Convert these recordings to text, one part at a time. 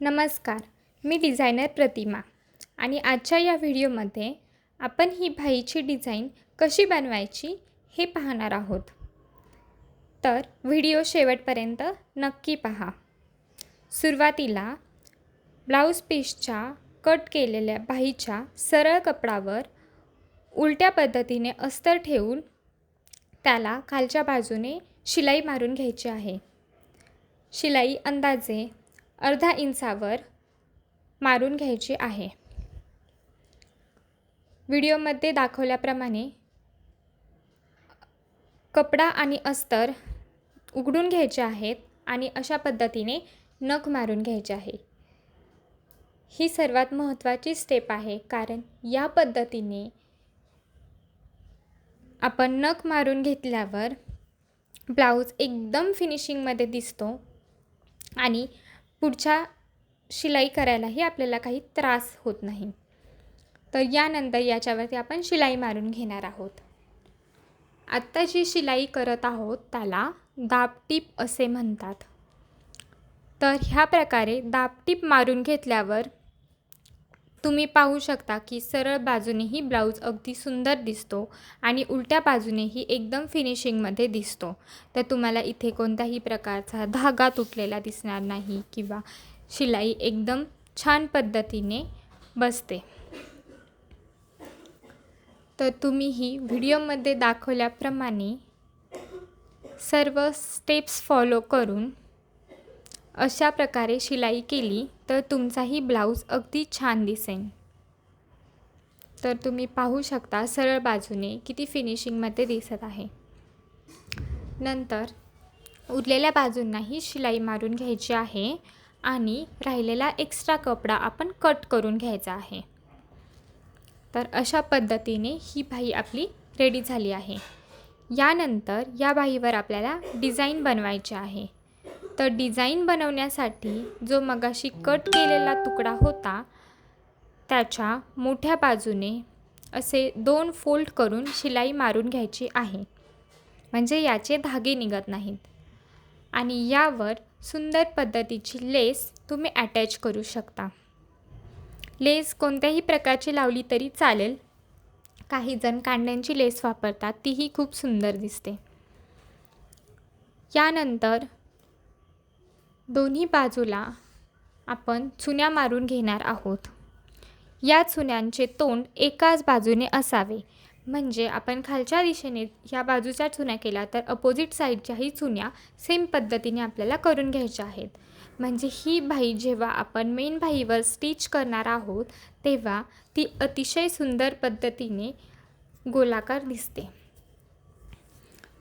नमस्कार, मी डिझायनर प्रतिमा आणि आजच्या या व्हिडिओमध्ये आपण ही बाईची डिझाईन कशी बनवायची हे पाहणार आहोत. तर व्हिडिओ शेवटपर्यंत नक्की पहा. सुरुवातीला ब्लाऊज पीसच्या कट केलेल्या बाईच्या सरळ कपडावर उलट्या पद्धतीने अस्तर ठेवून त्याला खालच्या बाजूने शिलाई मारून घ्यायची आहे. शिलाई अंदाजे अर्धा इंचावर मारून घ्यायची आहे. व्हिडिओमध्ये दाखवल्याप्रमाणे कपडा आणि अस्तर उघडून घ्यायचे आहेत आणि अशा पद्धतीने नख मारून घ्यायचे आहे. ही सर्वात महत्त्वाची स्टेप आहे, कारण या पद्धतीने आपण नख मारून घेतल्यावर ब्लाऊज एकदम फिनिशिंगमध्ये दिसतो आणि पुढच्या शिलाई करायलाही आपल्याला काही त्रास होत नाही. तर यानंतर याच्यावरती आपण शिलाई मारून घेणार आहोत. आत्ता जी शिलाई करत आहोत त्याला दाबटीप असे म्हणतात. तर ह्या प्रकारे दाबटीप मारून घेतल्यावर तुम्ही पाहू शकता की सरळ बाजूनेही ब्लाऊज अगदी सुंदर दिसतो आणि उलट्या बाजूनेही एकदम फिनिशिंगमध्ये दिसतो. तर तुम्हाला इथे कोणत्याही प्रकारचा धागा तुटलेला दिसणार नाही किंवा शिलाई एकदम छान पद्धतीने बसते. तर तुम्हीही व्हिडिओमध्ये दाखवल्याप्रमाणे सर्व स्टेप्स फॉलो करून अशा प्रकारे शिलाई केली तर तुमचाही ब्लाऊज अगदी छान दिसेल. तर तुम्ही पाहू शकता सरळ बाजूने किती फिनिशिंगमध्ये दिसत आहे. नंतर उरलेल्या बाजूंनाही शिलाई मारून घ्यायची आहे आणि राहिलेला एक्स्ट्रा कपडा आपण कट करून घ्यायचा आहे. तर अशा पद्धतीने ही बाही आपली रेडी झाली आहे. यानंतर या बाहीवर आपल्याला डिझाईन बनवायची आहे. तर डिझाईन बनवण्यासाठी जो मगाशी कट केलेला तुकडा होता त्याच्या मोठ्या बाजूने असे 2 फोल्ड करून शिलाई मारून घ्यायची आहे, म्हणजे याचे धागे निघत नाहीत. आणि यावर सुंदर पद्धतीची लेस तुम्ही अटॅच करू शकता. लेस कोणत्याही प्रकारची लावली तरी चालेल. काही जण कांड्यांची लेस वापरतात, तीही खूप सुंदर दिसते. यानंतर दोन्ही बाजूला आपण चुन्या मारून घेणार आहोत. या चुन्यांचे तोंड एकाच बाजूने असावे, म्हणजे आपण खालच्या दिशेने या बाजूच्या चुन्या केल्या तर अपोजिट साईडच्याही चुन्या सेम पद्धतीने आपल्याला करून घ्यायच्या आहेत. म्हणजे ही बाही जेव्हा आपण मेन बाहीवर स्टिच करणार आहोत तेव्हा ती अतिशय सुंदर पद्धतीने गोलाकार दिसते.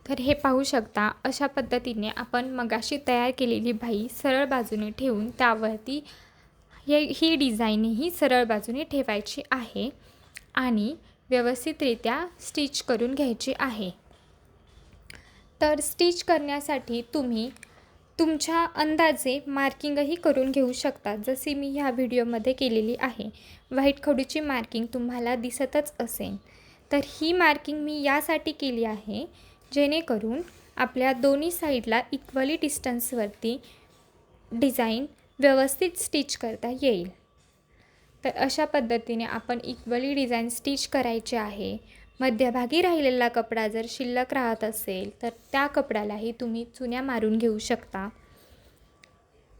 तर हे पाहू शकता अशा पद्धतीने आपण मगाशी तयार केलेली बाही सरळ बाजूने ठेवून त्यावरती ही डिझाईनही सरळ बाजूने ठेवायची आहे आणि व्यवस्थितरित्या स्टिच करून घ्यायची आहे. तर स्टिच करण्यासाठी तुम्ही तुमच्या अंदाजे मार्किंगही करून घेऊ शकता, जशी मी ह्या व्हिडिओमध्ये केलेली आहे. व्हाईट खडूची मार्किंग तुम्हाला दिसतच असेल. तर ही मार्किंग मी यासाठी केली आहे जेणेकरून आपल्या दोन्ही साईडला इक्वली डिस्टन्सवरती डिझाईन व्यवस्थित स्टिच करता येईल. तर अशा पद्धतीने आपण इक्वली डिझाईन स्टिच करायचे आहे. मध्यभागी राहिलेला कपडा जर शिल्लक राहत असेल तर त्या कपड्यालाही तुम्ही चुन्या मारून घेऊ शकता.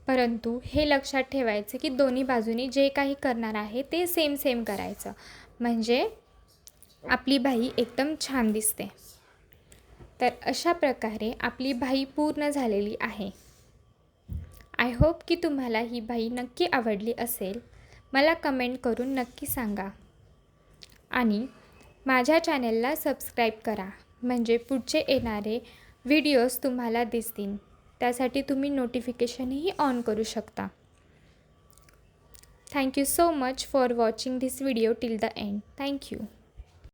परंतु हे लक्षात ठेवायचं की दोन्ही बाजूनी जे काही करणार आहे ते सेम करायचं, म्हणजे आपली बाही एकदम छान दिसते. तर अशा प्रकारे आपली बाही पूर्ण झालेली आहे. आय होप की तुम्हाला ही बाही नक्की आवडली असेल. मला कमेंट करून नक्की सांगा आणि माझ्या चॅनलला सबस्क्राईब करा, म्हणजे पुढचे येणारे व्हिडिओज तुम्हाला दिसतील. त्यासाठी तुम्ही नोटिफिकेशनही ऑन करू शकता. Thank you so much for watching this video till the end. Thank you.